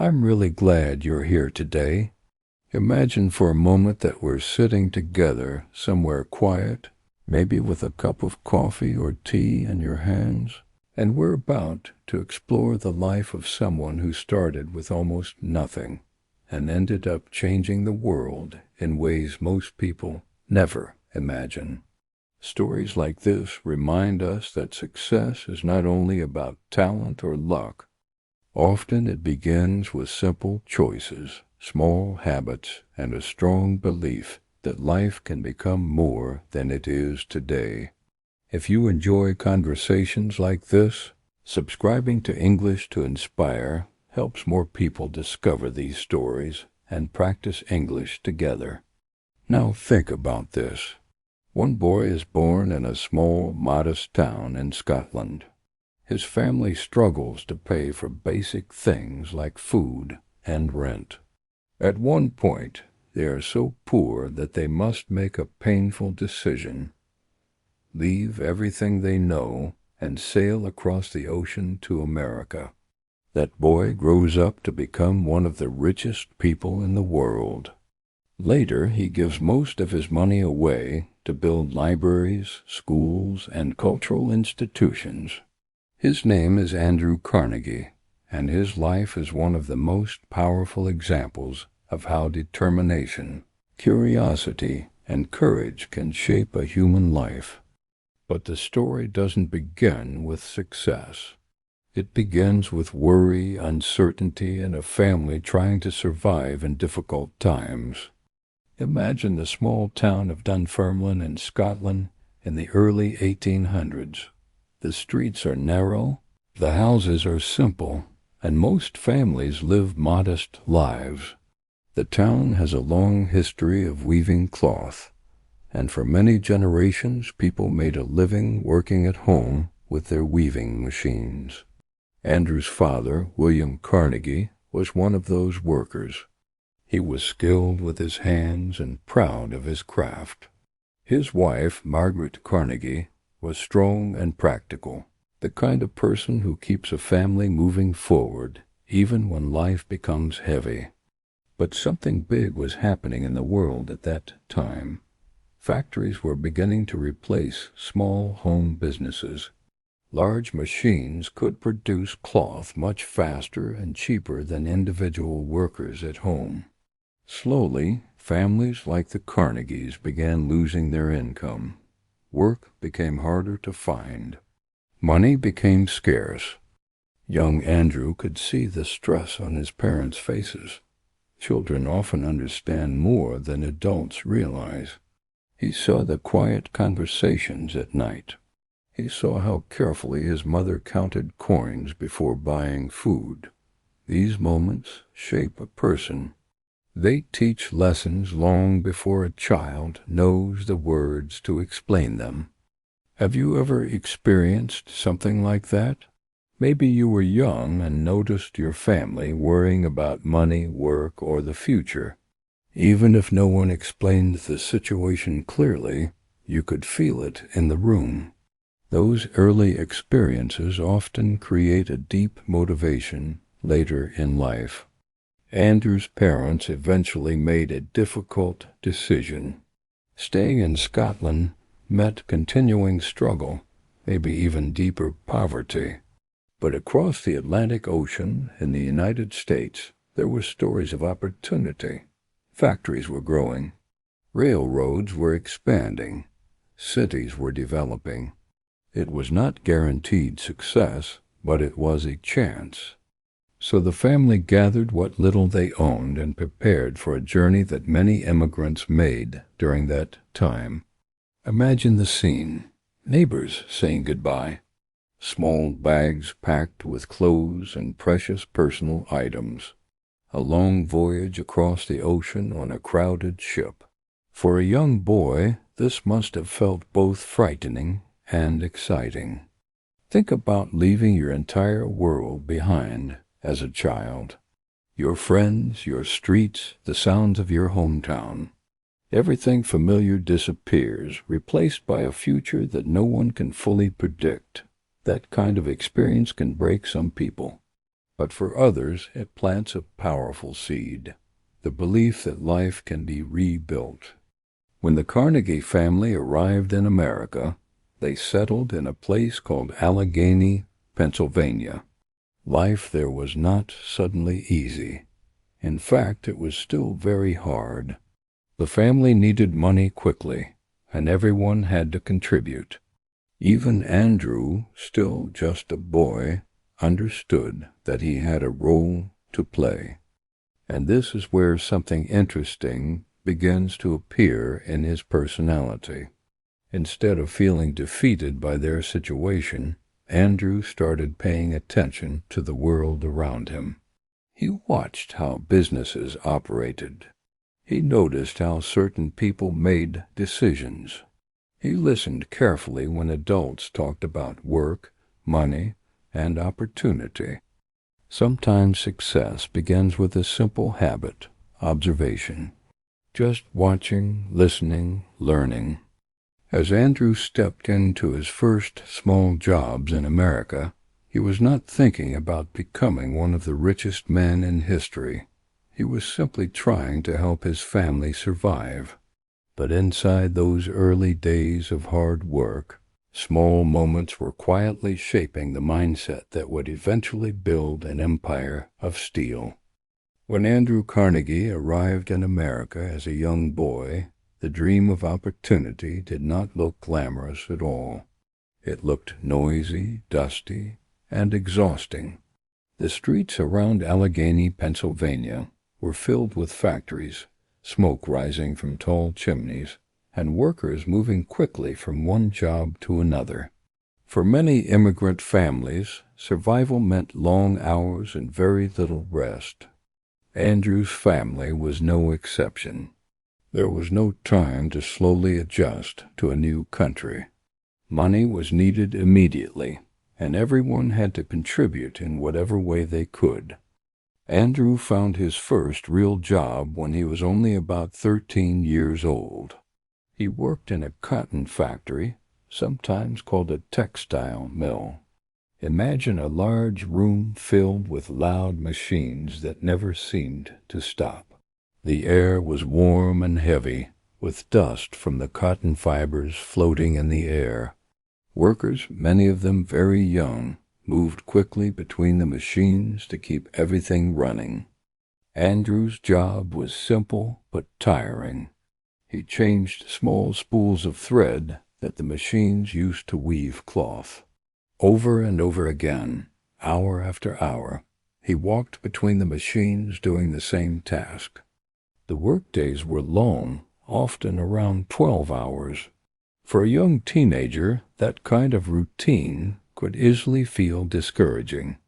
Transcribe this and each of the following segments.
I'm really glad you're here today. Imagine for a moment that we're sitting together somewhere quiet, maybe with a cup of coffee or tea in your hands, and we're about to explore the life of someone who started with almost nothing and ended up changing the world in ways most people never imagine. Stories like this remind us that success is not only about talent or luck. Often it begins with simple choices, small habits, and a strong belief that life can become more than it is today. If you enjoy conversations like this, subscribing to English to Inspire helps more people discover these stories and practice English together. Now think about this. One boy is born in a small, modest town in Scotland. His family struggles to pay for basic things like food and rent. At one point, they are so poor that they must make a painful decision: leave everything they know and sail across the ocean to America. That boy grows up to become one of the richest people in the world. Later, he gives most of his money away to build libraries, schools, and cultural institutions. His name is Andrew Carnegie, and his life is one of the most powerful examples of how determination, curiosity, and courage can shape a human life. But the story doesn't begin with success. It begins with worry, uncertainty, and a family trying to survive in difficult times. Imagine the small town of Dunfermline in Scotland in the early 1800s. The streets are narrow, the houses are simple, and most families live modest lives. The town has a long history of weaving cloth, and for many generations people made a living working at home with their weaving machines. Andrew's father, William Carnegie, was one of those workers. He was skilled with his hands and proud of his craft. His wife, Margaret Carnegie, was strong and practical, the kind of person who keeps a family moving forward even when life becomes heavy. But something big was happening in the world at that time. Factories were beginning to replace small home businesses. Large machines could produce cloth much faster and cheaper than individual workers at home. Slowly, families like the Carnegies began losing their income. Work became harder to find. Money became scarce. Young Andrew could see the stress on his parents' faces. Children often understand more than adults realize. He saw the quiet conversations at night. He saw how carefully his mother counted coins before buying food. These moments shape a person. They teach lessons long before a child knows the words to explain them. Have you ever experienced something like that? Maybe you were young and noticed your family worrying about money, work, or the future. Even if no one explained the situation clearly, you could feel it in the room. Those early experiences often create a deep motivation later in life. Andrew's parents eventually made a difficult decision. Staying in Scotland meant continuing struggle, maybe even deeper poverty. But across the Atlantic Ocean in the United States, there were stories of opportunity. Factories were growing. Railroads were expanding. Cities were developing. It was not guaranteed success, but it was a chance. So the family gathered what little they owned and prepared for a journey that many immigrants made during that time. Imagine the scene: neighbors saying goodbye, small bags packed with clothes and precious personal items, a long voyage across the ocean on a crowded ship. For a young boy, this must have felt both frightening and exciting. Think about leaving your entire world behind as a child. Your friends, your streets, the sounds of your hometown. Everything familiar disappears, replaced by a future that no one can fully predict. That kind of experience can break some people. but for others it plants a powerful seed, the belief that life can be rebuilt. When the Carnegie family arrived in America, they settled in a place called Allegheny, Pennsylvania. Life there was not suddenly easy. In fact, it was still very hard. The family needed money quickly, and everyone had to contribute. Even Andrew, still just a boy, understood that he had a role to play. And this is where something interesting begins to appear in his personality. Instead of feeling defeated by their situation, Andrew started paying attention to the world around him. He watched how businesses operated. He noticed how certain people made decisions. He listened carefully when adults talked about work, money, and opportunity. Sometimes success begins with a simple habit, observation. Just watching, listening, learning. As Andrew stepped into his first small jobs in America, he was not thinking about becoming one of the richest men in history. He was simply trying to help his family survive. But inside those early days of hard work, small moments were quietly shaping the mindset that would eventually build an empire of steel. When Andrew Carnegie arrived in America as a young boy, the dream of opportunity did not look glamorous at all. It looked noisy, dusty, and exhausting. The streets around Allegheny, Pennsylvania, were filled with factories, smoke rising from tall chimneys, and workers moving quickly from one job to another. For many immigrant families, survival meant long hours and very little rest. Andrew's family was no exception. There was no time to slowly adjust to a new country. Money was needed immediately, and everyone had to contribute in whatever way they could. Andrew found his first real job when he was only about 13 years old. He worked in a cotton factory, sometimes called a textile mill. Imagine a large room filled with loud machines that never seemed to stop. The air was warm and heavy, with dust from the cotton fibers floating in the air. Workers, many of them very young, moved quickly between the machines to keep everything running. Andrew's job was simple but tiring. He changed small spools of thread that the machines used to weave cloth. Over and over again, hour after hour, he walked between the machines doing the same task. The workdays were long, often around 12 hours. For a young teenager, that kind of routine could easily feel discouraging.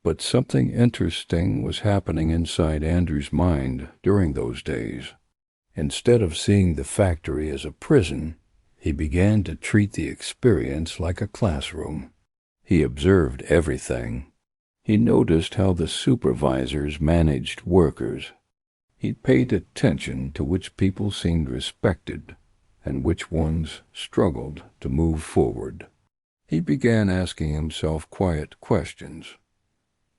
But something interesting was happening inside Andrew's mind during those days. Instead of seeing the factory as a prison, he began to treat the experience like a classroom. He observed everything. He noticed how the supervisors managed workers. He paid attention to which people seemed respected and which ones struggled to move forward. He began asking himself quiet questions.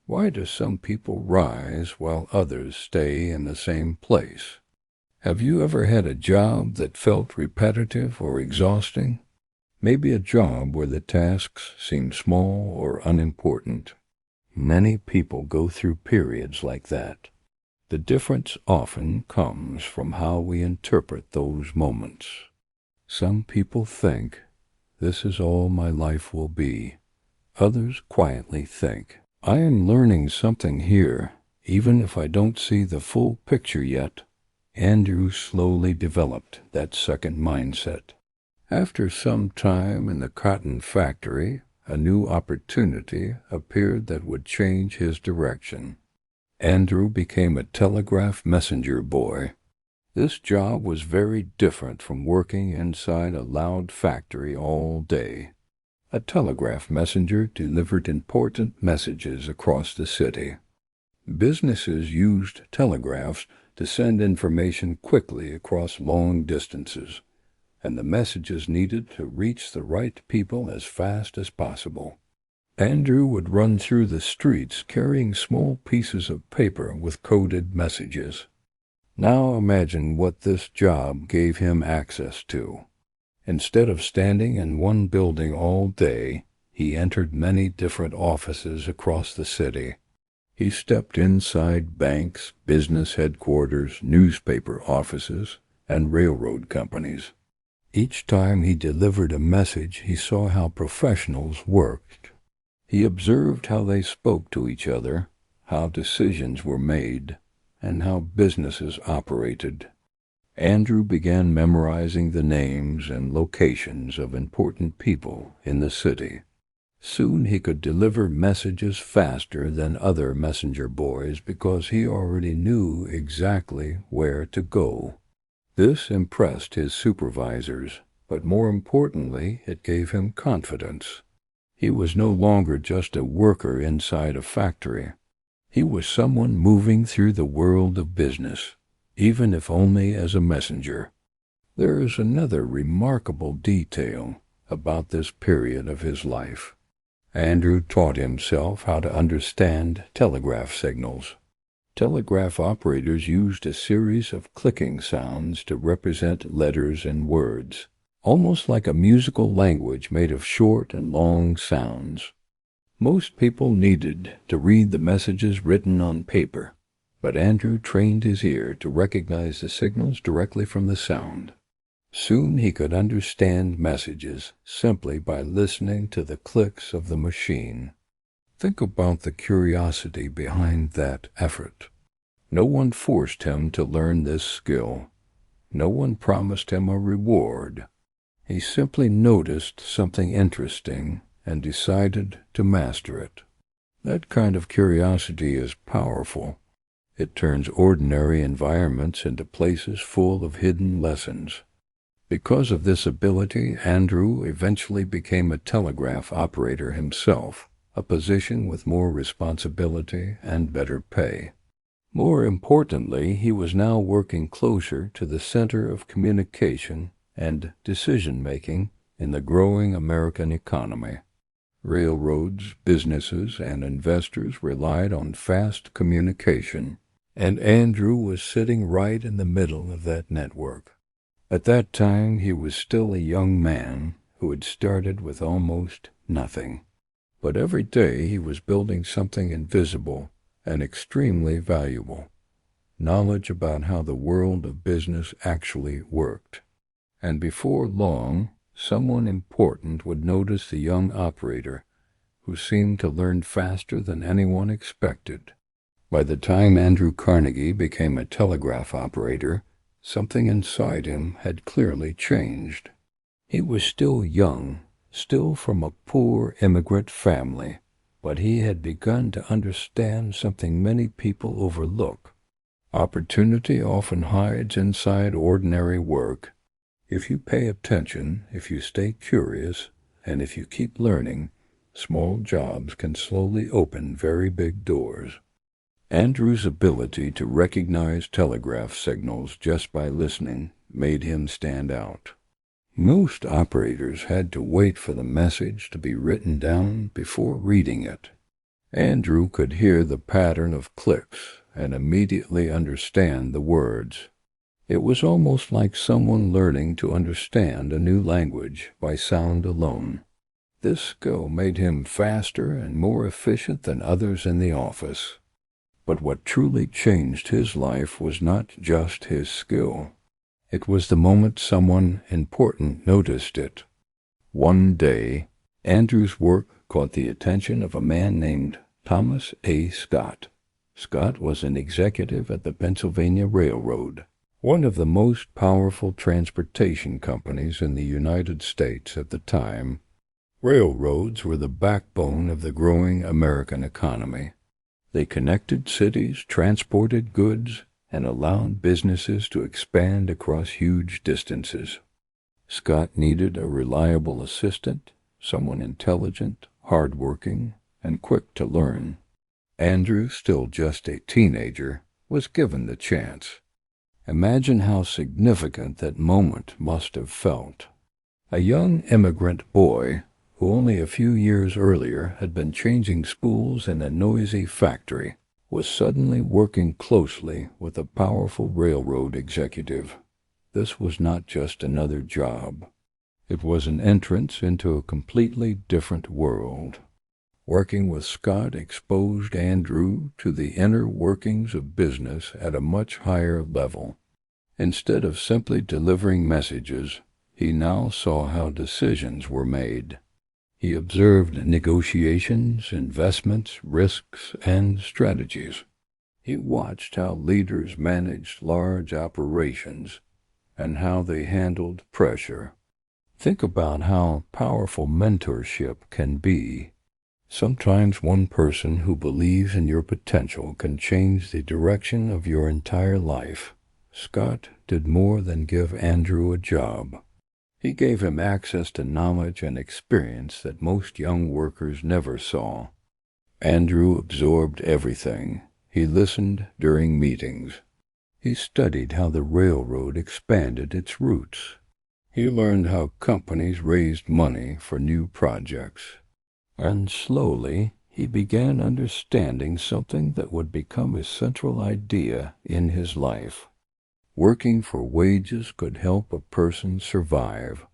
Why do some people rise while others stay in the same place? Have you ever had a job that felt repetitive or exhausting? Maybe a job where the tasks seem small or unimportant. Many people go through periods like that. The difference often comes from how we interpret those moments. Some people think, this is all my life will be. Others quietly think, I am learning something here, even if I don't see the full picture yet. Andrew slowly developed that second mindset. After some time in the cotton factory, a new opportunity appeared that would change his direction. Andrew became a telegraph messenger boy. This job was very different from working inside a loud factory all day. A telegraph messenger delivered important messages across the city. Businesses used telegraphs to send information quickly across long distances, and the messages needed to reach the right people as fast as possible. Andrew would run through the streets carrying small pieces of paper with coded messages. Now imagine what this job gave him access to. Instead of standing in one building all day, he entered many different offices across the city. He stepped inside banks, business headquarters, newspaper offices, and railroad companies. Each time he delivered a message, he saw how professionals worked. He observed how they spoke to each other, how decisions were made, and how businesses operated. Andrew began memorizing the names and locations of important people in the city. Soon he could deliver messages faster than other messenger boys because he already knew exactly where to go. This impressed his supervisors, but more importantly, it gave him confidence. He was no longer just a worker inside a factory. He was someone moving through the world of business, even if only as a messenger. There is another remarkable detail about this period of his life. Andrew taught himself how to understand telegraph signals. Telegraph operators used a series of clicking sounds to represent letters and words, almost like a musical language made of short and long sounds. Most people needed to read the messages written on paper, but Andrew trained his ear to recognize the signals directly from the sound. Soon he could understand messages simply by listening to the clicks of the machine. Think about the curiosity behind that effort. No one forced him to learn this skill. No one promised him a reward. He simply noticed something interesting and decided to master it. That kind of curiosity is powerful. It turns ordinary environments into places full of hidden lessons. Because of this ability, Andrew eventually became a telegraph operator himself, a position with more responsibility and better pay. More importantly, he was now working closer to the center of communication and decision-making in the growing American economy. Railroads, businesses, and investors relied on fast communication, and Andrew was sitting right in the middle of that network. At that time, he was still a young man who had started with almost nothing. But every day he was building something invisible and extremely valuable, knowledge about how the world of business actually worked. And before long, someone important would notice the young operator, who seemed to learn faster than anyone expected. By the time Andrew Carnegie became a telegraph operator, something inside him had clearly changed. He was still young, still from a poor immigrant family, but he had begun to understand something many people overlook. Opportunity often hides inside ordinary work. If you pay attention, if you stay curious, and if you keep learning, small jobs can slowly open very big doors. Andrew's ability to recognize telegraph signals just by listening made him stand out. Most operators had to wait for the message to be written down before reading it. Andrew could hear the pattern of clicks and immediately understand the words. It was almost like someone learning to understand a new language by sound alone. This skill made him faster and more efficient than others in the office. But what truly changed his life was not just his skill. It was the moment someone important noticed it. One day, Andrew's work caught the attention of a man named Thomas A. Scott. Scott was an executive at the Pennsylvania Railroad, one of the most powerful transportation companies in the United States at the time. Railroads were the backbone of the growing American economy. They connected cities, transported goods, and allowed businesses to expand across huge distances. Scott needed a reliable assistant, someone intelligent, hardworking, and quick to learn. Andrew, still just a teenager, was given the chance. Imagine how significant that moment must have felt. A young immigrant boy who only a few years earlier had been changing spools in a noisy factory, was suddenly working closely with a powerful railroad executive. This was not just another job. It was an entrance into a completely different world. Working with Scott exposed Andrew to the inner workings of business at a much higher level. Instead of simply delivering messages, he now saw how decisions were made. He observed negotiations, investments, risks, and strategies. He watched how leaders managed large operations and how they handled pressure. Think about how powerful mentorship can be. Sometimes one person who believes in your potential can change the direction of your entire life. Scott did more than give Andrew a job. He gave him access to knowledge and experience that most young workers never saw. Andrew absorbed everything. He listened during meetings. He studied how the railroad expanded its routes. He learned how companies raised money for new projects. And slowly, he began understanding something that would become a central idea in his life. Working for wages could help a person survive,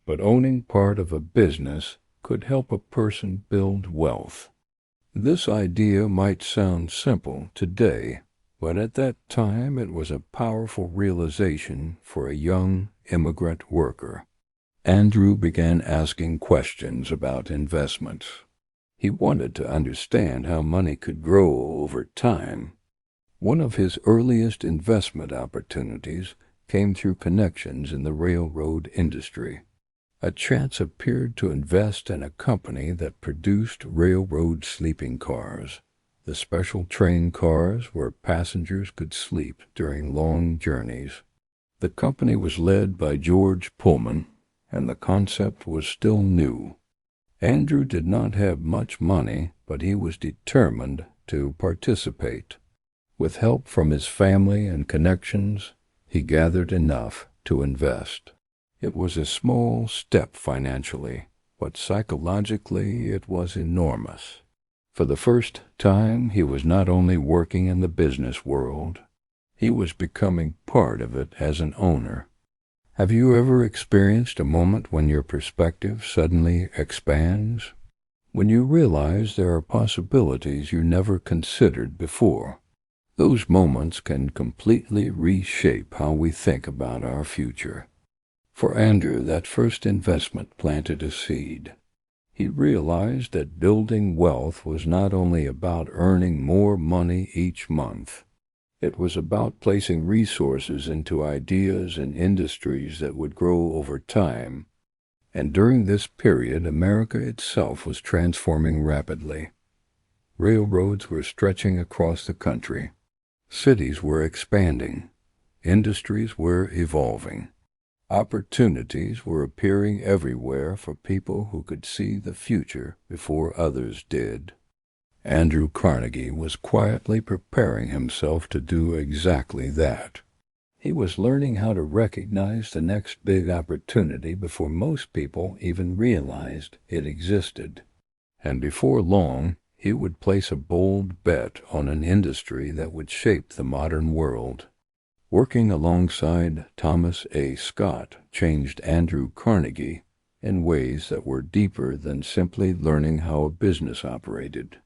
but owning part of a business could help a person build wealth. This idea might sound simple today, but at that time it was a powerful realization for a young immigrant worker. Andrew began asking questions about investments. He wanted to understand how money could grow over time. One of his earliest investment opportunities came through connections in the railroad industry. A chance appeared to invest in a company that produced railroad sleeping cars, the special train cars where passengers could sleep during long journeys. The company was led by George Pullman, and the concept was still new. Andrew did not have much money, but he was determined to participate. With help from his family and connections, he gathered enough to invest. It was a small step financially, but psychologically it was enormous. For the first time, he was not only working in the business world, he was becoming part of it as an owner. Have you ever experienced a moment when your perspective suddenly expands? When you realize there are possibilities you never considered before? Those moments can completely reshape how we think about our future. For Andrew, that first investment planted a seed. He realized that building wealth was not only about earning more money each month. It was about placing resources into ideas and industries that would grow over time. And during this period, America itself was transforming rapidly. Railroads were stretching across the country. Cities were expanding. Industries were evolving. Opportunities were appearing everywhere for people who could see the future before others did. Andrew Carnegie was quietly preparing himself to do exactly that. He was learning how to recognize the next big opportunity before most people even realized it existed. And before long, he would place a bold bet on an industry that would shape the modern world. Working alongside Thomas A. Scott changed Andrew Carnegie in ways that were deeper than simply learning how a business operated.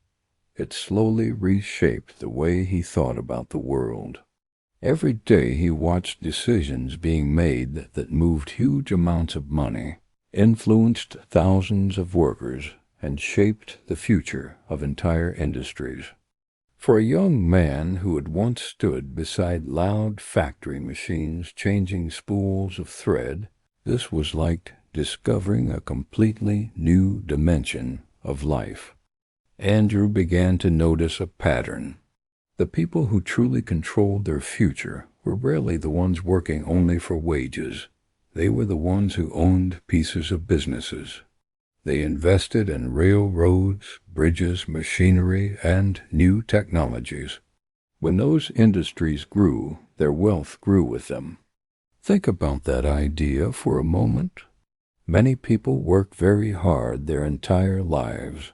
It slowly reshaped the way he thought about the world. Every day he watched decisions being made that moved huge amounts of money, influenced thousands of workers, and shaped the future of entire industries. For a young man who had once stood beside loud factory machines changing spools of thread, this was like discovering a completely new dimension of life. Andrew began to notice a pattern. The people who truly controlled their future were rarely the ones working only for wages. They were the ones who owned pieces of businesses. They invested in railroads, bridges, machinery, and new technologies. When those industries grew, their wealth grew with them. Think about that idea for a moment. Many people work very hard their entire lives.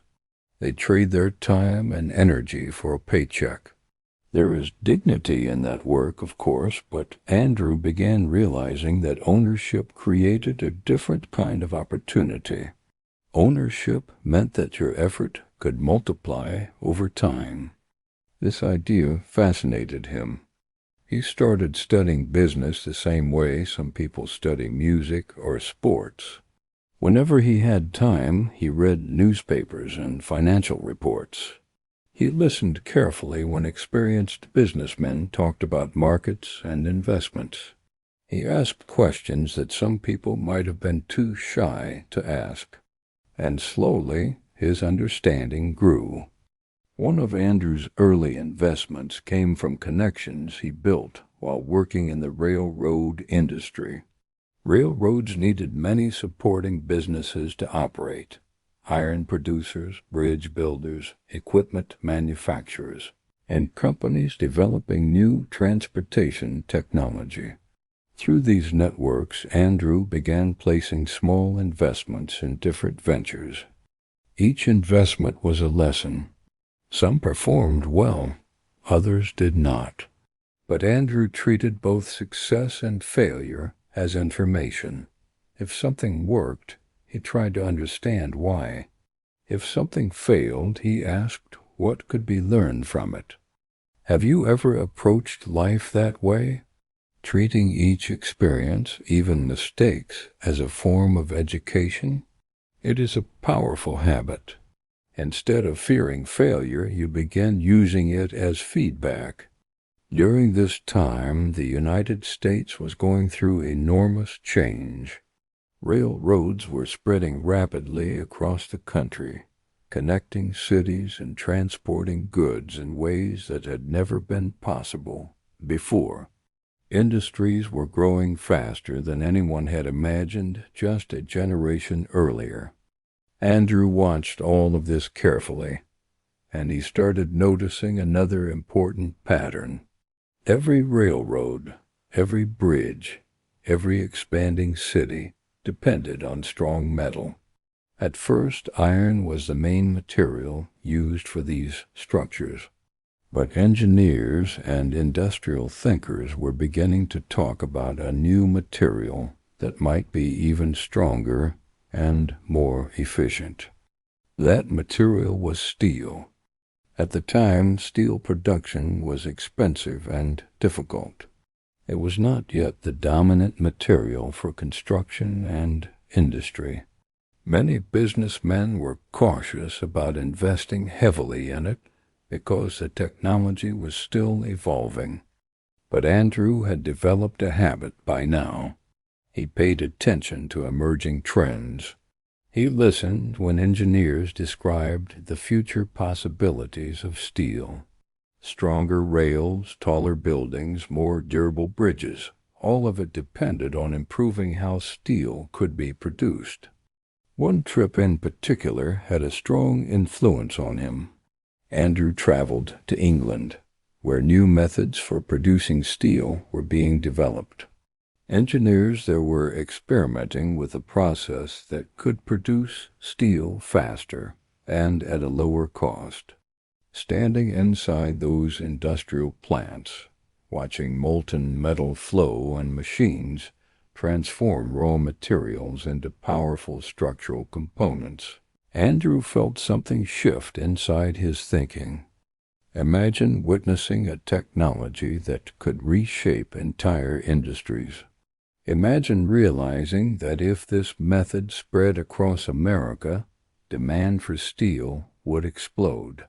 They trade their time and energy for a paycheck. There is dignity in that work, of course, but Andrew began realizing that ownership created a different kind of opportunity. Ownership meant that your effort could multiply over time. This idea fascinated him. He started studying business the same way some people study music or sports. Whenever he had time, he read newspapers and financial reports. He listened carefully when experienced businessmen talked about markets and investments. He asked questions that some people might have been too shy to ask, and slowly his understanding grew. One of Andrew's early investments came from connections he built while working in the railroad industry. Railroads needed many supporting businesses to operate: iron producers, bridge builders, equipment manufacturers, and companies developing new transportation technology. Through these networks, Andrew began placing small investments in different ventures. Each investment was a lesson. Some performed well, others did not. But Andrew treated both success and failure as information. If something worked, he tried to understand why. If something failed, he asked what could be learned from it. Have you ever approached life that way? Treating each experience, even mistakes, as a form of education? It is a powerful habit. Instead of fearing failure, you begin using it as feedback. During this time, the United States was going through enormous change. Railroads were spreading rapidly across the country, connecting cities and transporting goods in ways that had never been possible before. Industries were growing faster than anyone had imagined just a generation earlier. Andrew watched all of this carefully, and he started noticing another important pattern. Every railroad, every bridge, every expanding city depended on strong metal. At first, iron was the main material used for these structures, but engineers and industrial thinkers were beginning to talk about a new material that might be even stronger and more efficient. That material was steel. At the time, steel production was expensive and difficult. It was not yet the dominant material for construction and industry. Many businessmen were cautious about investing heavily in it because the technology was still evolving. But Andrew had developed a habit by now. He paid attention to emerging trends. He listened when engineers described the future possibilities of steel. Stronger rails, taller buildings, more durable bridges. All of it depended on improving how steel could be produced. One trip in particular had a strong influence on him. Andrew traveled to England, where new methods for producing steel were being developed. Engineers there were experimenting with a process that could produce steel faster and at a lower cost. Standing inside those industrial plants, watching molten metal flow and machines transform raw materials into powerful structural components, Andrew felt something shift inside his thinking. Imagine witnessing a technology that could reshape entire industries. Imagine realizing that if this method spread across America, demand for steel would explode.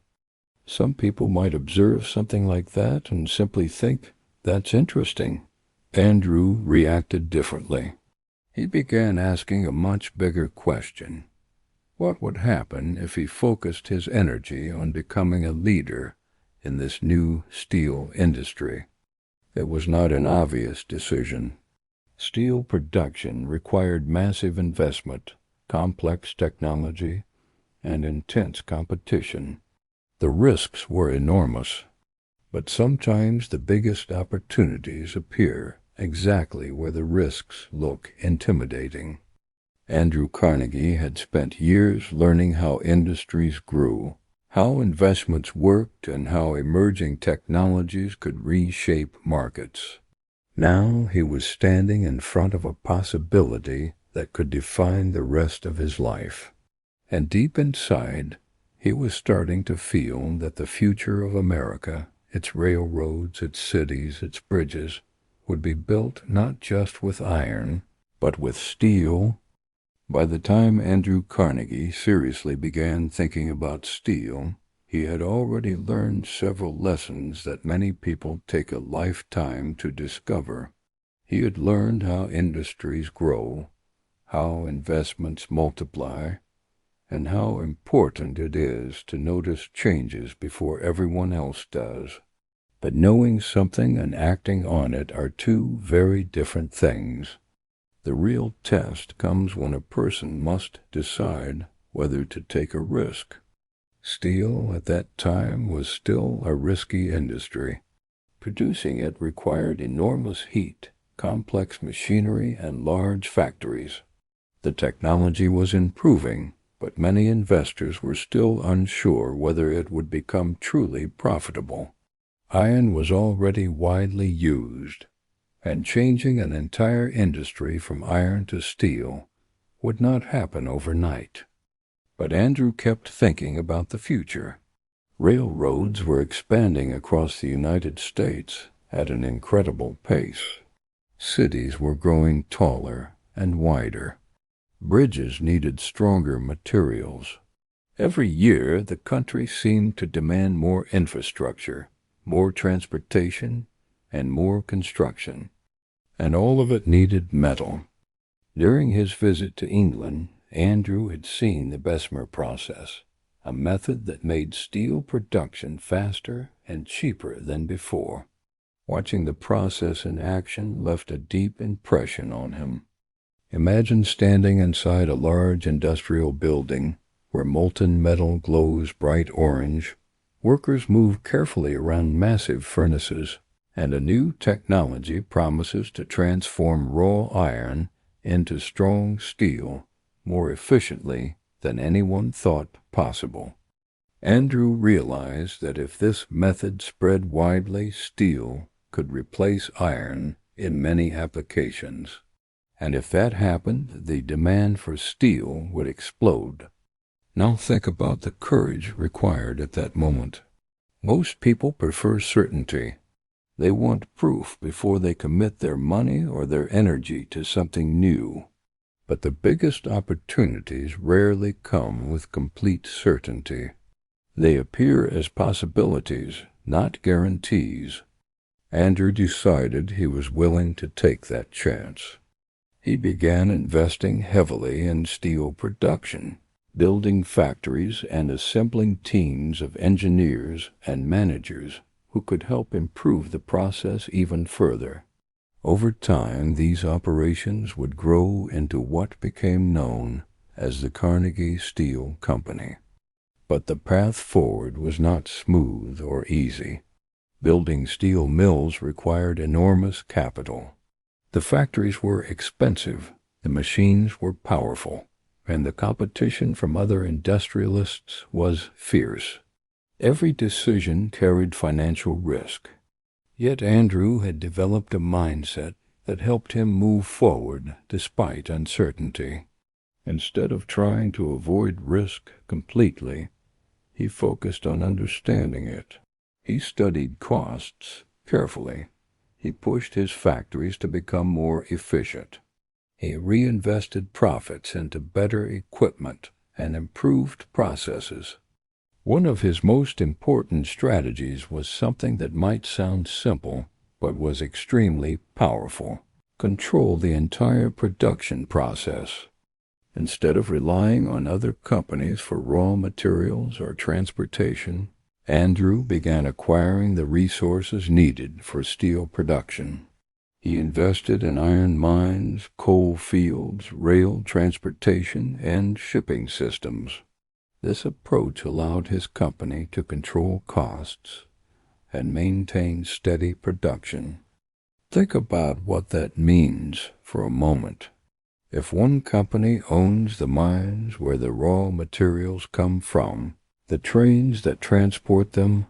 Some people might observe something like that and simply think, "That's interesting." Andrew reacted differently. He began asking a much bigger question. What would happen if he focused his energy on becoming a leader in this new steel industry? It was not an obvious decision. Steel production required massive investment, complex technology, and intense competition. The risks were enormous, but sometimes the biggest opportunities appear exactly where the risks look intimidating. Andrew Carnegie had spent years learning how industries grew, how investments worked, and how emerging technologies could reshape markets. Now he was standing in front of a possibility that could define the rest of his life. And deep inside, he was starting to feel that the future of America, its railroads, its cities, its bridges, would be built not just with iron, but with steel. By the time Andrew Carnegie seriously began thinking about steel, he had already learned several lessons that many people take a lifetime to discover. He had learned how industries grow, how investments multiply, and how important it is to notice changes before everyone else does. But knowing something and acting on it are two very different things. The real test comes when a person must decide whether to take a risk. Steel at that time was still a risky industry. Producing it required enormous heat, complex machinery, and large factories. The technology was improving, but many investors were still unsure whether it would become truly profitable. Iron was already widely used, and changing an entire industry from iron to steel would not happen overnight. But Andrew kept thinking about the future. Railroads were expanding across the United States at an incredible pace. Cities were growing taller and wider. Bridges needed stronger materials. Every year, the country seemed to demand more infrastructure, more transportation, and more construction. And all of it needed metal. During his visit to England, Andrew had seen the Bessemer process, a method that made steel production faster and cheaper than before. Watching the process in action left a deep impression on him. Imagine standing inside a large industrial building where molten metal glows bright orange. Workers move carefully around massive furnaces, and a new technology promises to transform raw iron into strong steel more efficiently than anyone thought possible. Andrew realized that if this method spread widely, steel could replace iron in many applications. And if that happened, the demand for steel would explode. Now think about the courage required at that moment. Most people prefer certainty. They want proof before they commit their money or their energy to something new. But the biggest opportunities rarely come with complete certainty. They appear as possibilities, not guarantees. Andrew decided he was willing to take that chance. He began investing heavily in steel production, building factories and assembling teams of engineers and managers who could help improve the process even further. Over time, these operations would grow into what became known as the Carnegie Steel Company. But the path forward was not smooth or easy. Building steel mills required enormous capital. The factories were expensive, the machines were powerful, and the competition from other industrialists was fierce. Every decision carried financial risk. Yet Andrew had developed a mindset that helped him move forward despite uncertainty. Instead of trying to avoid risk completely, he focused on understanding it. He studied costs carefully. He pushed his factories to become more efficient. He reinvested profits into better equipment and improved processes. One of his most important strategies was something that might sound simple, but was extremely powerful. Control the entire production process. Instead of relying on other companies for raw materials or transportation, Andrew began acquiring the resources needed for steel production. He invested in iron mines, coal fields, rail transportation, and shipping systems. This approach allowed his company to control costs and maintain steady production. Think about what that means for a moment. If one company owns the mines where the raw materials come from, the trains that transport them,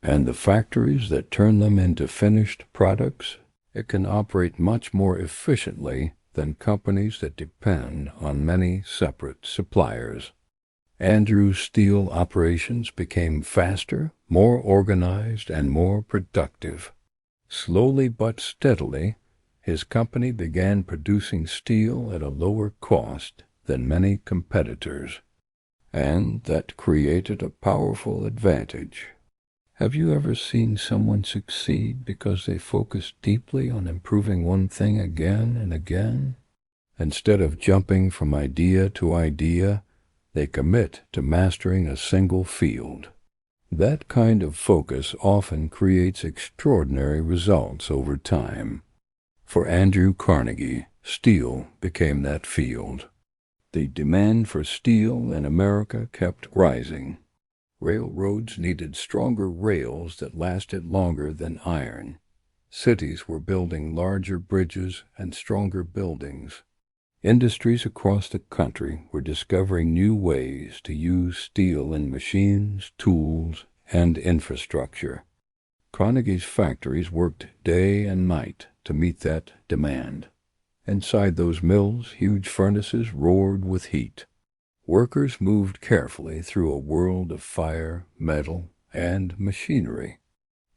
and the factories that turn them into finished products, it can operate much more efficiently than companies that depend on many separate suppliers. Andrew's steel operations became faster, more organized, and more productive. Slowly but steadily, his company began producing steel at a lower cost than many competitors, and that created a powerful advantage. Have you ever seen someone succeed because they focus deeply on improving one thing again and again? Instead of jumping from idea to idea, they commit to mastering a single field. That kind of focus often creates extraordinary results over time. For Andrew Carnegie, steel became that field. The demand for steel in America kept rising. Railroads needed stronger rails that lasted longer than iron. Cities were building larger bridges and stronger buildings. Industries across the country were discovering new ways to use steel in machines, tools, and infrastructure. Carnegie's factories worked day and night to meet that demand. Inside those mills, huge furnaces roared with heat. Workers moved carefully through a world of fire, metal, and machinery.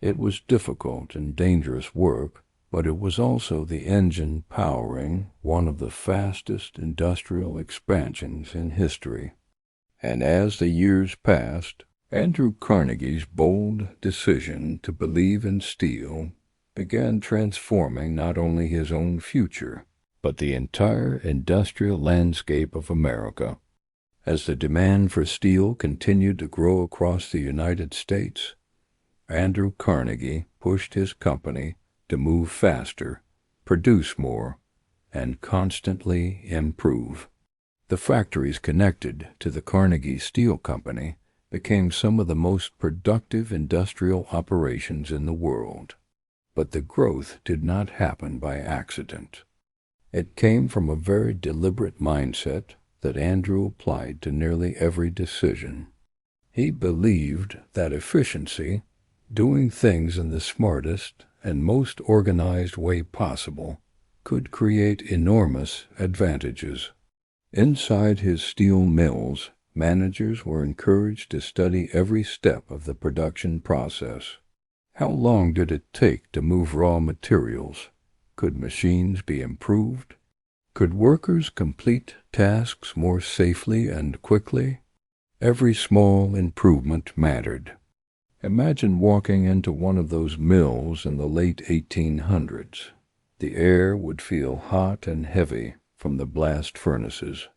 It was difficult and dangerous work, but it was also the engine powering one of the fastest industrial expansions in history. And as the years passed, Andrew Carnegie's bold decision to believe in steel began transforming not only his own future, but the entire industrial landscape of America. As the demand for steel continued to grow across the United States, Andrew Carnegie pushed his company to move faster, produce more, and constantly improve. The factories connected to the Carnegie Steel Company became some of the most productive industrial operations in the world. But the growth did not happen by accident. It came from a very deliberate mindset that Andrew applied to nearly every decision. He believed that efficiency, doing things in the smartest and most organized way possible, could create enormous advantages. Inside his steel mills, managers were encouraged to study every step of the production process. How long did it take to move raw materials? Could machines be improved? Could workers complete tasks more safely and quickly? Every small improvement mattered. Imagine walking into one of those mills in the late 1800s. The air would feel hot and heavy from the blast furnaces.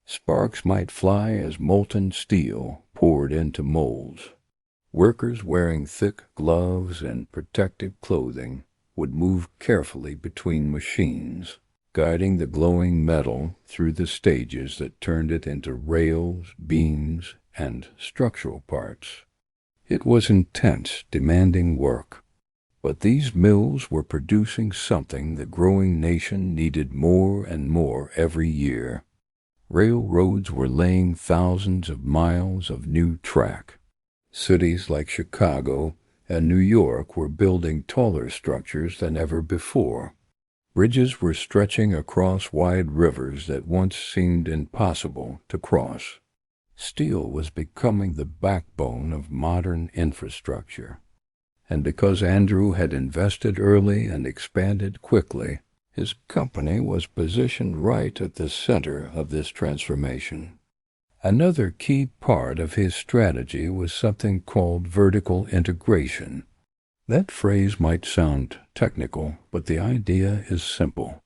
Sparks might fly as molten steel poured into molds. Workers wearing thick gloves and protective clothing would move carefully between machines, guiding the glowing metal through the stages that turned it into rails, beams, and structural parts. It was intense, demanding work, but these mills were producing something the growing nation needed more and more every year. Railroads were laying thousands of miles of new track. Cities like Chicago and New York were building taller structures than ever before. Bridges were stretching across wide rivers that once seemed impossible to cross. Steel was becoming the backbone of modern infrastructure. And because Andrew had invested early and expanded quickly, his company was positioned right at the center of this transformation. Another key part of his strategy was something called vertical integration. That phrase might sound technical, but the idea is simple.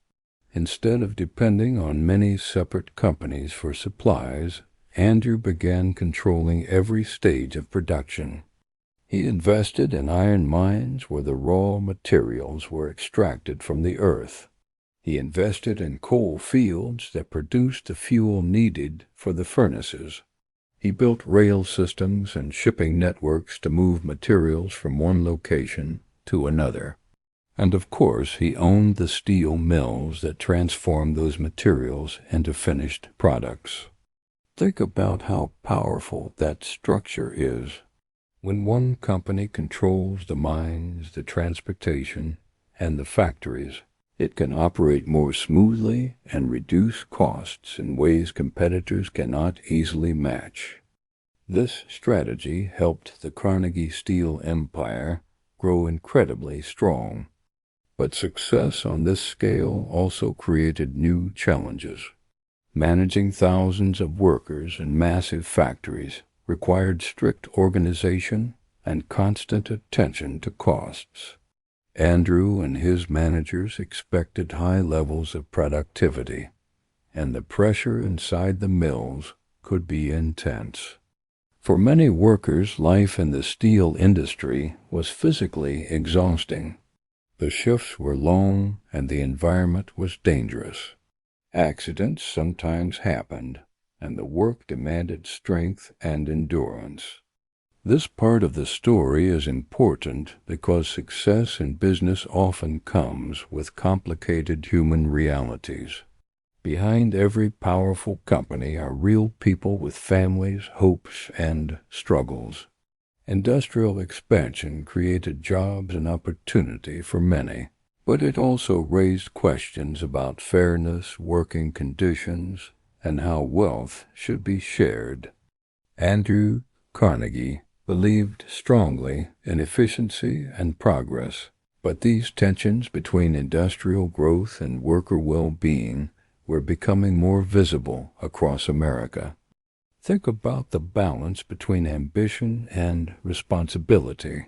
Instead of depending on many separate companies for supplies, Andrew began controlling every stage of production. He invested in iron mines where the raw materials were extracted from the earth. He invested in coal fields that produced the fuel needed for the furnaces. He built rail systems and shipping networks to move materials from one location to another. And of course, he owned the steel mills that transformed those materials into finished products. Think about how powerful that structure is. When one company controls the mines, the transportation, and the factories, it can operate more smoothly and reduce costs in ways competitors cannot easily match. This strategy helped the Carnegie steel empire grow incredibly strong. But success on this scale also created new challenges. Managing thousands of workers in massive factories required strict organization and constant attention to costs. Andrew and his managers expected high levels of productivity, and the pressure inside the mills could be intense. For many workers, life in the steel industry was physically exhausting. The shifts were long and the environment was dangerous. Accidents sometimes happened, and the work demanded strength and endurance. This part of the story is important because success in business often comes with complicated human realities. Behind every powerful company are real people with families, hopes, and struggles. Industrial expansion created jobs and opportunity for many, but it also raised questions about fairness, working conditions, and how wealth should be shared. Andrew Carnegie believed strongly in efficiency and progress, but these tensions between industrial growth and worker well-being were becoming more visible across America. Think about the balance between ambition and responsibility.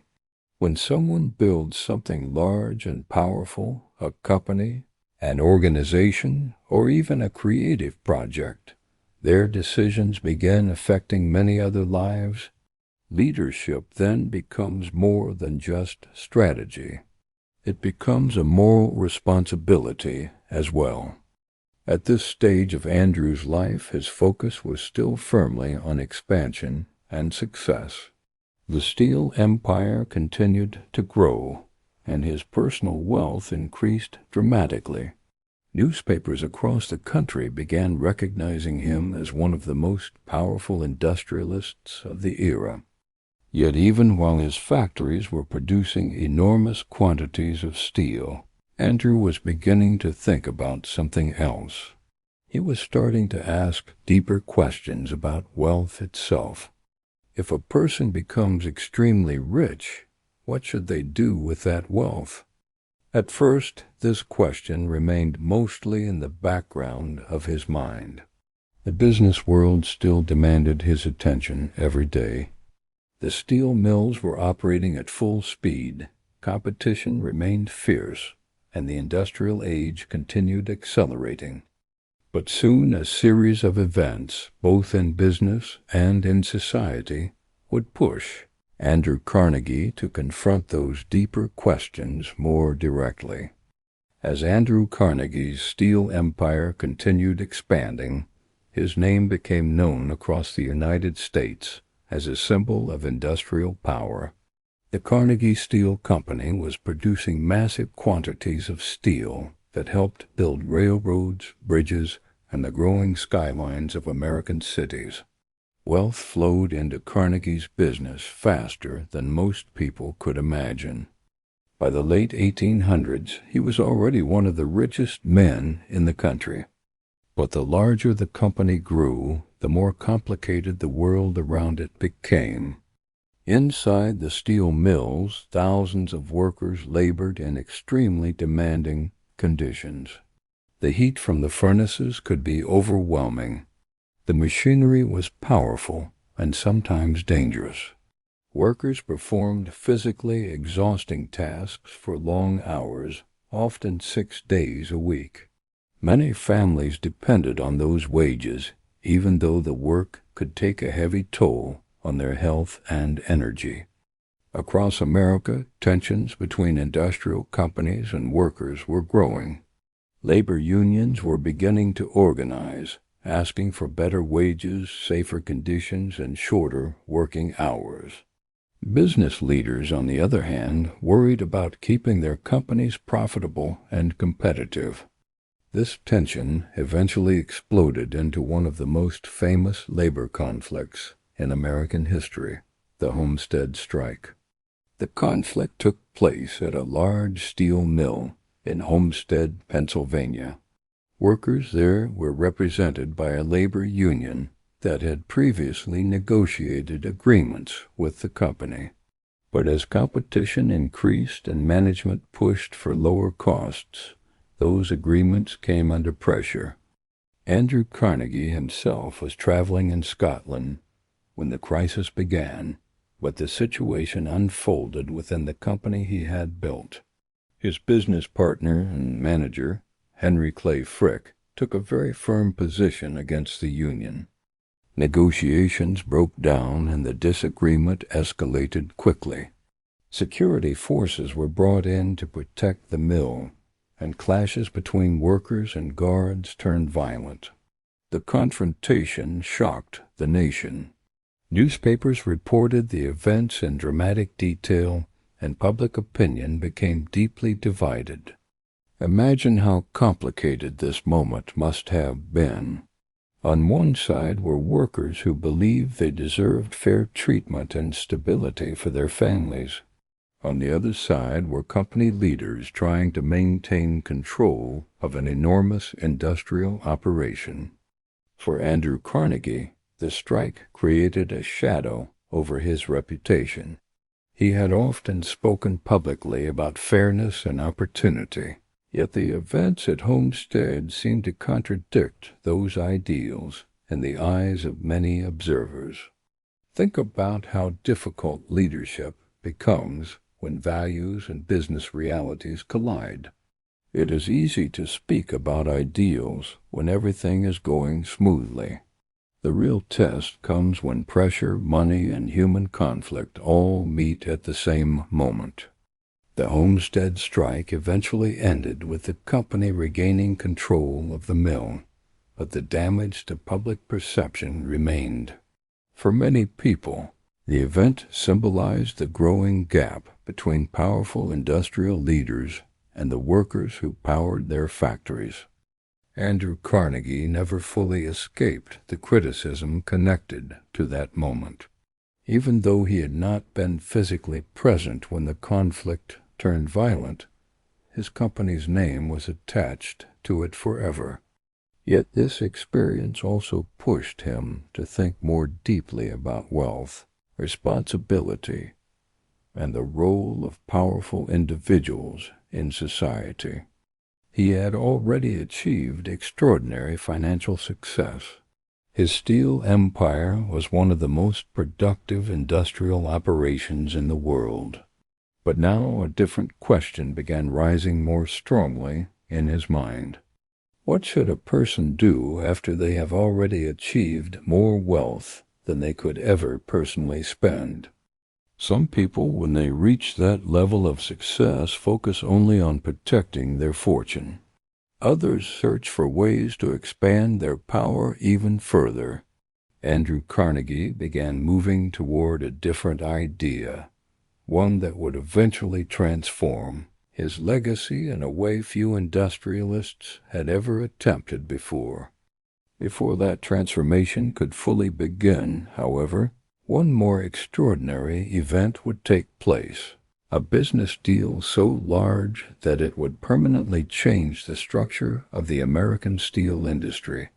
When someone builds something large and powerful, a company, an organization, or even a creative project, their decisions begin affecting many other lives. Leadership then becomes more than just strategy. It becomes a moral responsibility as well. At this stage of Andrew's life, his focus was still firmly on expansion and success. The steel empire continued to grow, and his personal wealth increased dramatically. Newspapers across the country began recognizing him as one of the most powerful industrialists of the era. Yet even while his factories were producing enormous quantities of steel, Andrew was beginning to think about something else. He was starting to ask deeper questions about wealth itself. If a person becomes extremely rich, what should they do with that wealth? At first, this question remained mostly in the background of his mind. The business world still demanded his attention every day. The steel mills were operating at full speed, competition remained fierce, and the industrial age continued accelerating. But soon a series of events, both in business and in society, would push Andrew Carnegie to confront those deeper questions more directly. As Andrew Carnegie's steel empire continued expanding, his name became known across the United States as a symbol of industrial power. The Carnegie Steel Company was producing massive quantities of steel that helped build railroads, bridges, and the growing skylines of American cities. Wealth flowed into Carnegie's business faster than most people could imagine. By the late 1800s, he was already one of the richest men in the country. But the larger the company grew, the more complicated the world around it became. Inside the steel mills, thousands of workers labored in extremely demanding conditions. The heat from the furnaces could be overwhelming. The machinery was powerful and sometimes dangerous. Workers performed physically exhausting tasks for long hours, often 6 days a week. Many families depended on those wages, even though the work could take a heavy toll on their health and energy. Across America, tensions between industrial companies and workers were growing. Labor unions were beginning to organize, asking for better wages, safer conditions, and shorter working hours. Business leaders, on the other hand, worried about keeping their companies profitable and competitive. This tension eventually exploded into one of the most famous labor conflicts in American history, the Homestead Strike. The conflict took place at a large steel mill in Homestead, Pennsylvania. Workers there were represented by a labor union that had previously negotiated agreements with the company. But as competition increased and management pushed for lower costs, those agreements came under pressure. Andrew Carnegie himself was traveling in Scotland when the crisis began, but the situation unfolded within the company he had built. His business partner and manager, Henry Clay Frick, took a very firm position against the union. Negotiations broke down and the disagreement escalated quickly. Security forces were brought in to protect the mill, and clashes between workers and guards turned violent. The confrontation shocked the nation. Newspapers reported the events in dramatic detail, and public opinion became deeply divided. Imagine how complicated this moment must have been. On one side were workers who believed they deserved fair treatment and stability for their families. On the other side were company leaders trying to maintain control of an enormous industrial operation. For Andrew Carnegie, the strike created a shadow over his reputation. He had often spoken publicly about fairness and opportunity. Yet the events at Homestead seemed to contradict those ideals in the eyes of many observers. Think about how difficult leadership becomes when values and business realities collide. It is easy to speak about ideals when everything is going smoothly. The real test comes when pressure, money, and human conflict all meet at the same moment. The Homestead Strike eventually ended with the company regaining control of the mill, but the damage to public perception remained. For many people, the event symbolized the growing gap between powerful industrial leaders and the workers who powered their factories. Andrew Carnegie never fully escaped the criticism connected to that moment. Even though he had not been physically present when the conflict turned violent, his company's name was attached to it forever. Yet this experience also pushed him to think more deeply about wealth, responsibility, and the role of powerful individuals in society. He had already achieved extraordinary financial success. His steel empire was one of the most productive industrial operations in the world. But now a different question began rising more strongly in his mind. What should a person do after they have already achieved more wealth than they could ever personally spend? Some people, when they reach that level of success, focus only on protecting their fortune. Others search for ways to expand their power even further. Andrew Carnegie began moving toward a different idea, one that would eventually transform his legacy in a way few industrialists had ever attempted before. Before that transformation could fully begin, however, one more extraordinary event would take place, a business deal so large that it would permanently change the structure of the American steel industry.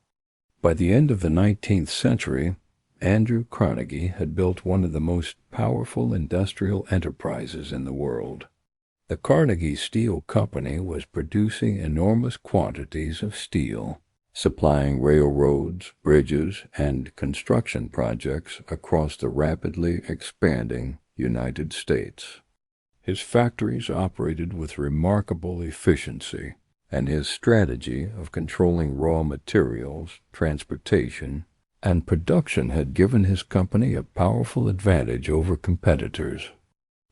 By the end of the 19th century, Andrew Carnegie had built one of the most powerful industrial enterprises in the world. The Carnegie Steel Company was producing enormous quantities of steel, supplying railroads, bridges, and construction projects across the rapidly expanding United States. His factories operated with remarkable efficiency, and his strategy of controlling raw materials, transportation, and production had given his company a powerful advantage over competitors.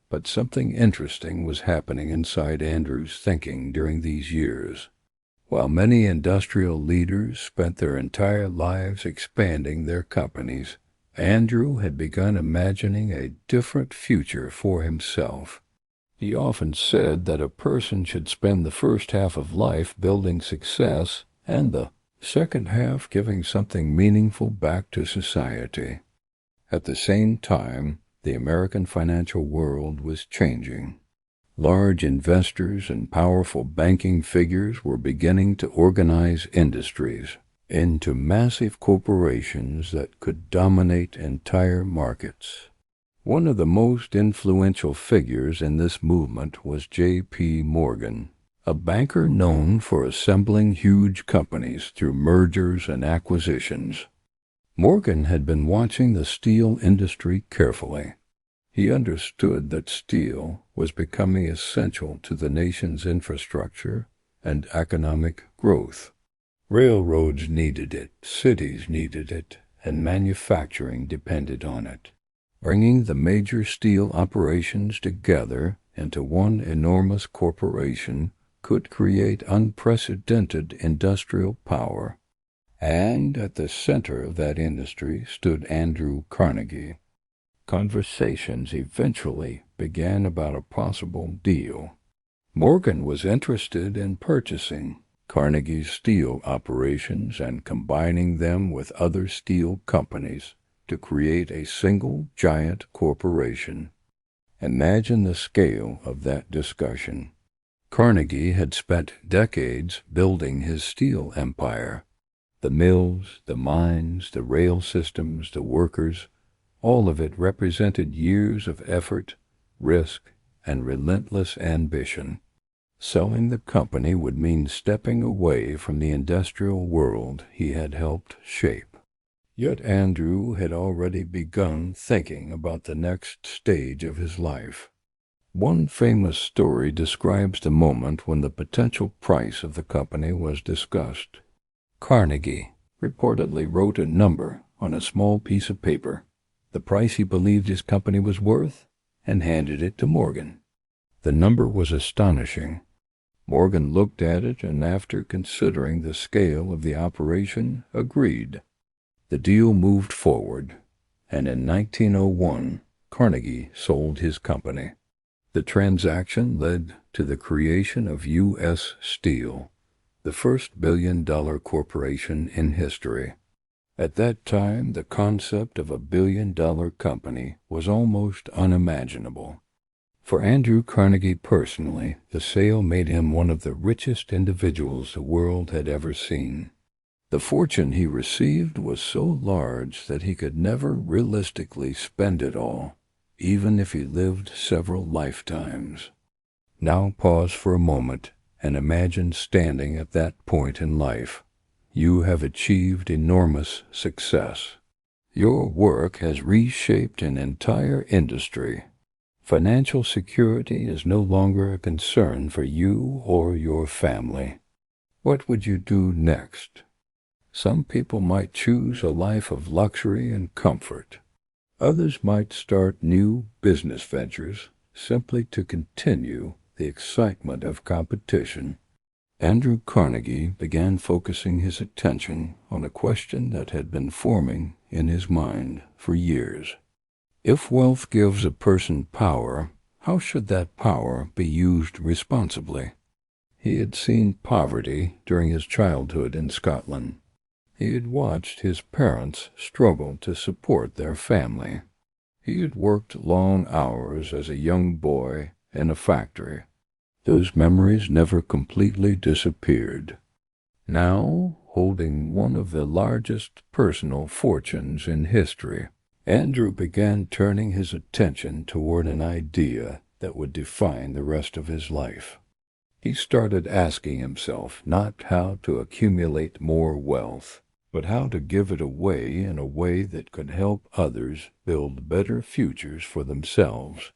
But something interesting was happening inside Andrew's thinking during these years. While many industrial leaders spent their entire lives expanding their companies, Andrew had begun imagining a different future for himself. He often said that a person should spend the first half of life building success and the second half giving something meaningful back to society. At the same time, the American financial world was changing. Large investors and powerful banking figures were beginning to organize industries into massive corporations that could dominate entire markets. One of the most influential figures in this movement was J.P. Morgan, a banker known for assembling huge companies through mergers and acquisitions. Morgan had been watching the steel industry carefully. He understood that steel was becoming essential to the nation's infrastructure and economic growth. Railroads needed it, cities needed it, and manufacturing depended on it. Bringing the major steel operations together into one enormous corporation could create unprecedented industrial power. And at the center of that industry stood Andrew Carnegie. Conversations eventually began about a possible deal. Morgan was interested in purchasing Carnegie's steel operations and combining them with other steel companies to create a single giant corporation. Imagine the scale of that discussion. Carnegie had spent decades building his steel empire. The mills, the mines, the rail systems, the workers, all of it represented years of effort, risk, and relentless ambition. Selling the company would mean stepping away from the industrial world he had helped shape. Yet Andrew had already begun thinking about the next stage of his life. One famous story describes the moment when the potential price of the company was discussed. Carnegie reportedly wrote a number on a small piece of paper, the price he believed his company was worth, and handed it to Morgan. The number was astonishing. Morgan looked at it and, after considering the scale of the operation, agreed. The deal moved forward, and in 1901, Carnegie sold his company. The transaction led to the creation of U.S. Steel, the first billion-dollar corporation in history. At that time, the concept of a billion-dollar company was almost unimaginable. For Andrew Carnegie personally, the sale made him one of the richest individuals the world had ever seen. The fortune he received was so large that he could never realistically spend it all, even if he lived several lifetimes. Now pause for a moment and imagine standing at that point in life. You have achieved enormous success. Your work has reshaped an entire industry. Financial security is no longer a concern for you or your family. What would you do next? Some people might choose a life of luxury and comfort. Others might start new business ventures simply to continue the excitement of competition. Andrew Carnegie began focusing his attention on a question that had been forming in his mind for years. If wealth gives a person power, how should that power be used responsibly? He had seen poverty during his childhood in Scotland. He had watched his parents struggle to support their family. He had worked long hours as a young boy in a factory. Those memories never completely disappeared. Now, holding one of the largest personal fortunes in history, Andrew began turning his attention toward an idea that would define the rest of his life. He started asking himself not how to accumulate more wealth, but how to give it away in a way that could help others build better futures for themselves.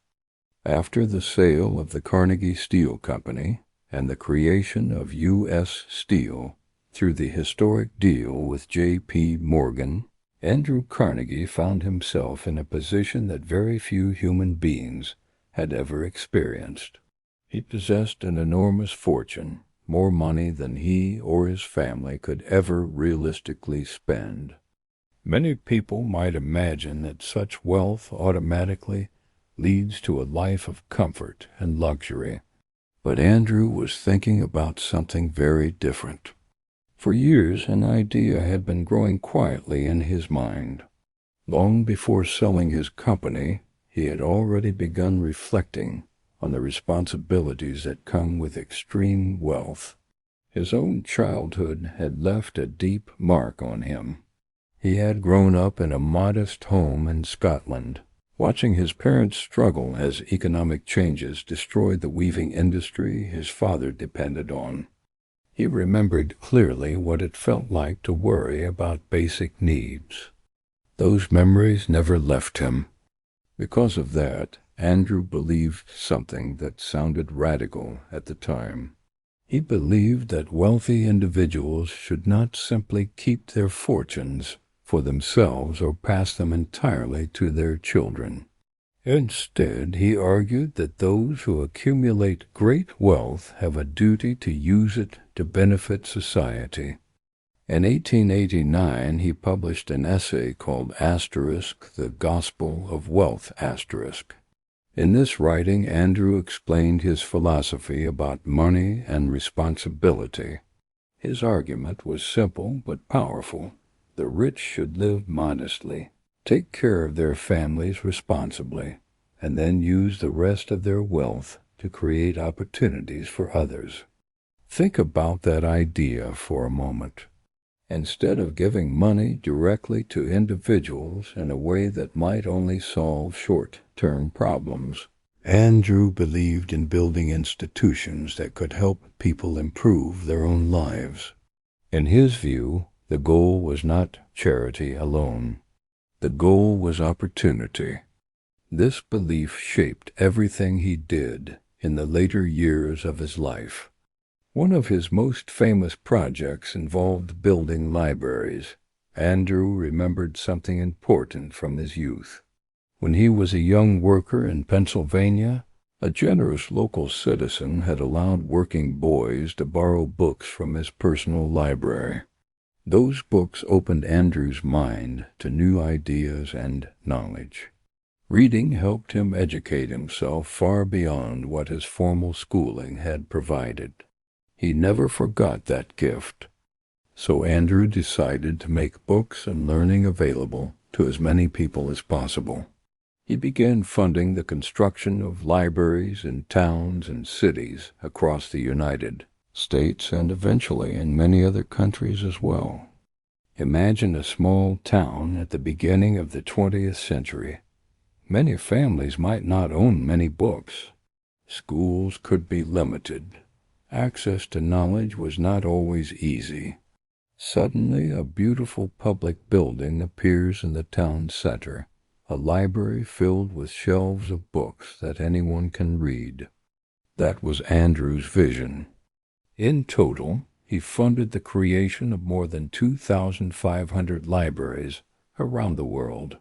After the sale of the Carnegie Steel Company and the creation of U.S. Steel through the historic deal with J.P. Morgan, Andrew Carnegie found himself in a position that very few human beings had ever experienced. He possessed an enormous fortune, more money than he or his family could ever realistically spend. Many people might imagine that such wealth automatically leads to a life of comfort and luxury. But Andrew was thinking about something very different. For years, an idea had been growing quietly in his mind. Long before selling his company, he had already begun reflecting on the responsibilities that come with extreme wealth. His own childhood had left a deep mark on him. He had grown up in a modest home in Scotland, watching his parents struggle as economic changes destroyed the weaving industry his father depended on. He remembered clearly what it felt like to worry about basic needs. Those memories never left him. Because of that, Andrew believed something that sounded radical at the time. He believed that wealthy individuals should not simply keep their fortunes for themselves or pass them entirely to their children. Instead, he argued that those who accumulate great wealth have a duty to use it to benefit society. In 1889, he published an essay called *The Gospel of Wealth*. In this writing, Andrew explained his philosophy about money and responsibility. His argument was simple but powerful. The rich should live modestly, take care of their families responsibly, and then use the rest of their wealth to create opportunities for others. Think about that idea for a moment. Instead of giving money directly to individuals in a way that might only solve short-term problems, Andrew believed in building institutions that could help people improve their own lives. In his view, the goal was not charity alone. The goal was opportunity. This belief shaped everything he did in the later years of his life. One of his most famous projects involved building libraries. Andrew remembered something important from his youth. When he was a young worker in Pennsylvania, a generous local citizen had allowed working boys to borrow books from his personal library. Those books opened Andrew's mind to new ideas and knowledge. Reading helped him educate himself far beyond what his formal schooling had provided. He never forgot that gift. So Andrew decided to make books and learning available to as many people as possible. He began funding the construction of libraries in towns and cities across the United States and eventually in many other countries as well. Imagine a small town at the beginning of the 20th century. Many families might not own many books. Schools could be limited. Access to knowledge was not always easy. Suddenly, a beautiful public building appears in the town center, a library filled with shelves of books that anyone can read. That was Andrew's vision. In total, he funded the creation of more than 2,500 libraries around the world.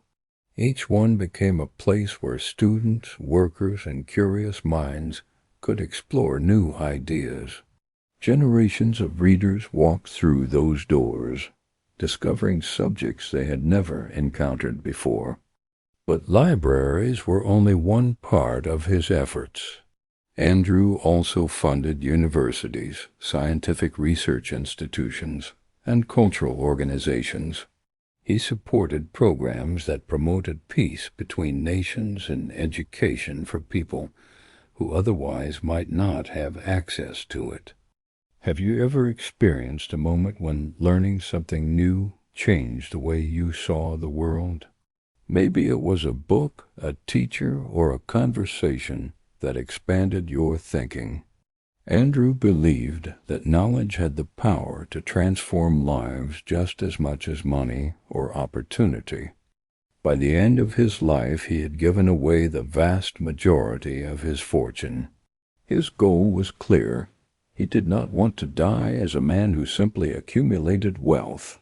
Each one became a place where students, workers, and curious minds could explore new ideas. Generations of readers walked through those doors, discovering subjects they had never encountered before. But libraries were only one part of his efforts. Andrew also funded universities, scientific research institutions, and cultural organizations. He supported programs that promoted peace between nations and education for people who otherwise might not have access to it. Have you ever experienced a moment when learning something new changed the way you saw the world? Maybe it was a book, a teacher, or a conversation that expanded your thinking. Andrew believed that knowledge had the power to transform lives just as much as money or opportunity. By the end of his life, he had given away the vast majority of his fortune. His goal was clear. He did not want to die as a man who simply accumulated wealth.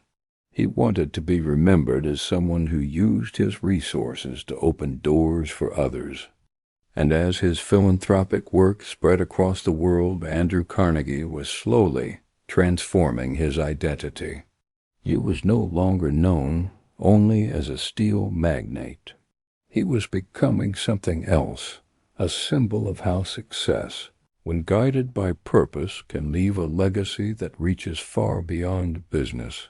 He wanted to be remembered as someone who used his resources to open doors for others. And as his philanthropic work spread across the world, Andrew Carnegie was slowly transforming his identity. He was no longer known only as a steel magnate. He was becoming something else, a symbol of how success, when guided by purpose, can leave a legacy that reaches far beyond business.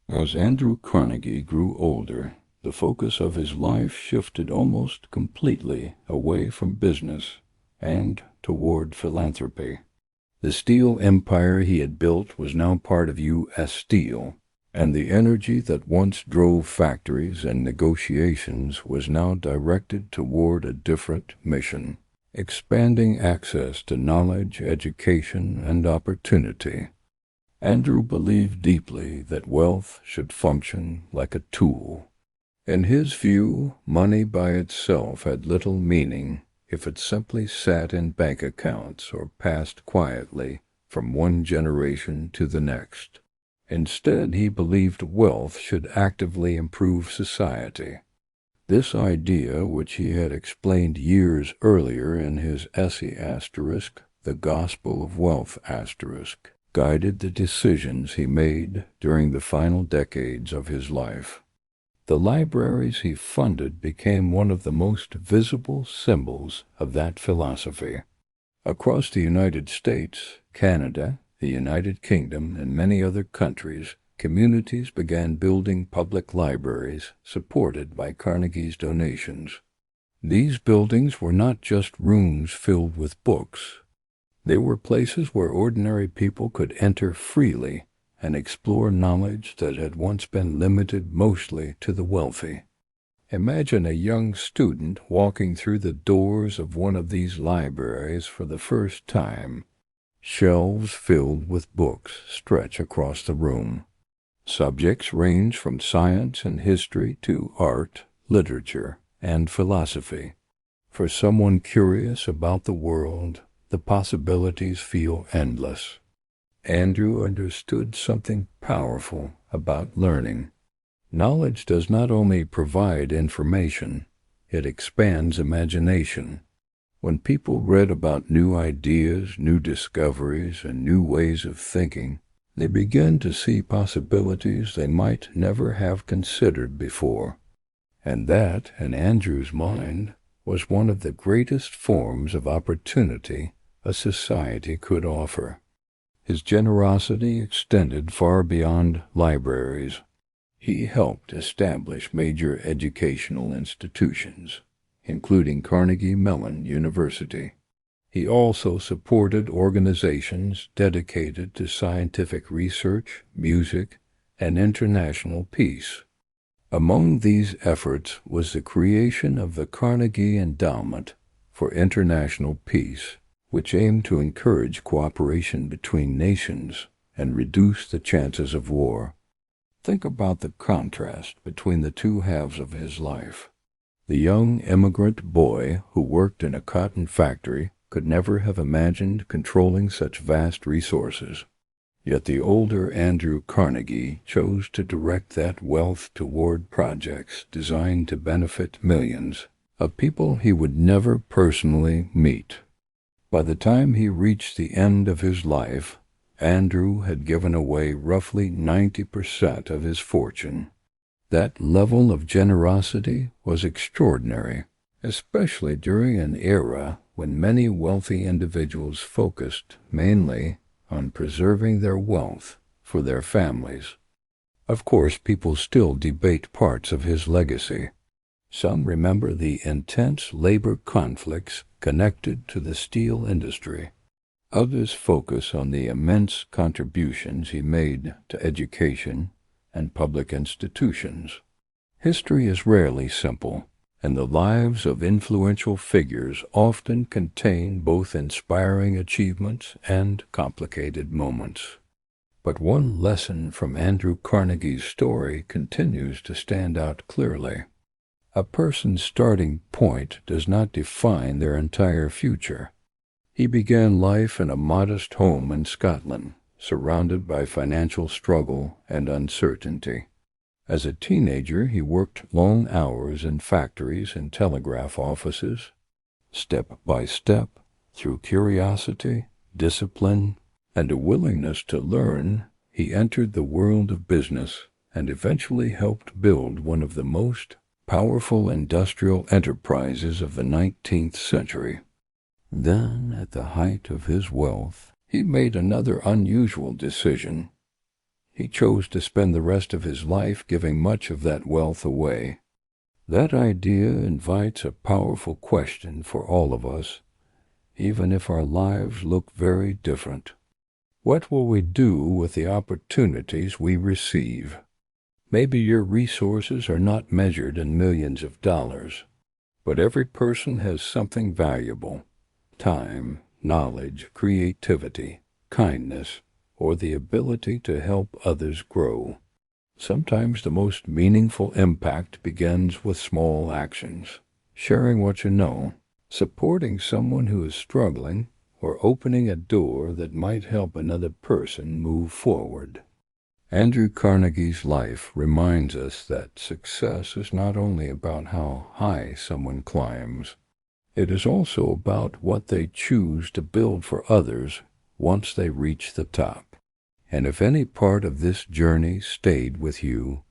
As Andrew Carnegie grew older, the focus of his life shifted almost completely away from business and toward philanthropy. The steel empire he had built was now part of U.S. Steel, and the energy that once drove factories and negotiations was now directed toward a different mission, expanding access to knowledge, education, and opportunity. Andrew believed deeply that wealth should function like a tool. In his view, money by itself had little meaning if it simply sat in bank accounts or passed quietly from one generation to the next. Instead, he believed wealth should actively improve society. This idea, which he had explained years earlier in his essay *The Gospel of Wealth*, guided the decisions he made during the final decades of his life. The libraries he funded became one of the most visible symbols of that philosophy. Across the United States, Canada, the United Kingdom, and many other countries, communities began building public libraries supported by Carnegie's donations. These buildings were not just rooms filled with books. They were places where ordinary people could enter freely and explore knowledge that had once been limited mostly to the wealthy. Imagine a young student walking through the doors of one of these libraries for the first time. Shelves filled with books stretch across the room. Subjects range from science and history to art, literature, and philosophy. For someone curious about the world, the possibilities feel endless. Andrew understood something powerful about learning. Knowledge does not only provide information, it expands imagination. When people read about new ideas, new discoveries, and new ways of thinking, they began to see possibilities they might never have considered before. And that, in Andrew's mind, was one of the greatest forms of opportunity a society could offer. His generosity extended far beyond libraries. He helped establish major educational institutions, including Carnegie Mellon University. He also supported organizations dedicated to scientific research, music, and international peace. Among these efforts was the creation of the Carnegie Endowment for International Peace, which aimed to encourage cooperation between nations and reduce the chances of war. Think about the contrast between the two halves of his life. The young immigrant boy who worked in a cotton factory could never have imagined controlling such vast resources. Yet the older Andrew Carnegie chose to direct that wealth toward projects designed to benefit millions of people he would never personally meet. By the time he reached the end of his life, Andrew had given away roughly 90% of his fortune. That level of generosity was extraordinary, especially during an era when many wealthy individuals focused mainly on preserving their wealth for their families. Of course, people still debate parts of his legacy. Some remember the intense labor conflicts connected to the steel industry. Others focus on the immense contributions he made to education and public institutions. History is rarely simple, and the lives of influential figures often contain both inspiring achievements and complicated moments. But one lesson from Andrew Carnegie's story continues to stand out clearly. A person's starting point does not define their entire future. He began life in a modest home in Scotland, surrounded by financial struggle and uncertainty. As a teenager, he worked long hours in factories and telegraph offices. Step by step, through curiosity, discipline, and a willingness to learn, he entered the world of business and eventually helped build one of the most powerful industrial enterprises of the 19th century. Then, at the height of his wealth, he made another unusual decision. He chose to spend the rest of his life giving much of that wealth away. That idea invites a powerful question for all of us, even if our lives look very different. What will we do with the opportunities we receive? Maybe your resources are not measured in millions of dollars, but every person has something valuable: time, knowledge, creativity, kindness, or the ability to help others grow. Sometimes the most meaningful impact begins with small actions: sharing what you know, supporting someone who is struggling, or opening a door that might help another person move forward. Andrew Carnegie's life reminds us that success is not only about how high someone climbs. It is also about what they choose to build for others once they reach the top. And if any part of this journey stayed with you,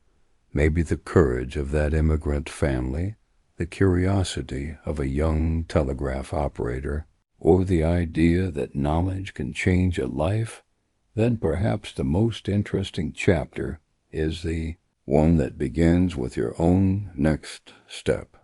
maybe the courage of that immigrant family, the curiosity of a young telegraph operator, or the idea that knowledge can change a life, then perhaps the most interesting chapter is the one that begins with your own next step.